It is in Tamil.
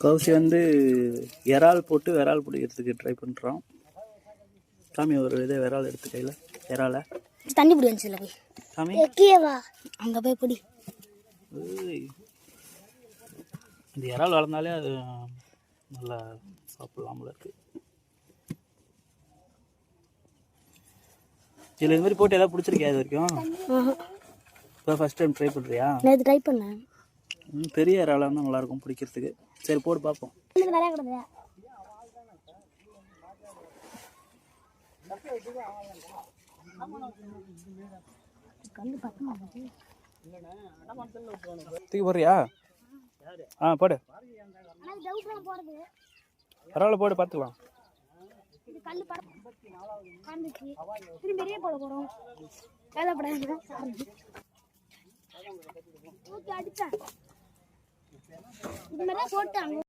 கௌசி வந்து இறால் போட்டு விரால் பிடிக்கிறதுக்கு ட்ரை பண்ணுறோம். சாமி ஒரு இதே விரால் எடுத்து கையில் இறாலை தண்ணி பிடி வந்துச்சுல போய் சாமி எக்கியவா அங்கே போய் பிடி. இந்த இறால் வளர்ந்தாலே அது நல்லா சாப்பிடலாமல இருக்கு. இதில் இது மாதிரி போட்டு எதாவது பிடிச்சிருக்கியா இது வரைக்கும்? இப்போ ஃபஸ்ட் டைம் ட்ரை பண்ணுறியா? நேற்று ட்ரை பண்ணேன். பெரிய இறாலாக இருந்தால் நல்லாயிருக்கும் பிடிக்கிறதுக்கு. சரி போட்டு பார்ப்போம். நிறையா கிடக்குது. தூக்கி போடுறியா? ஆ போடு. பரவாயில்ல போடு, பார்த்துக்கலாம். போட்டு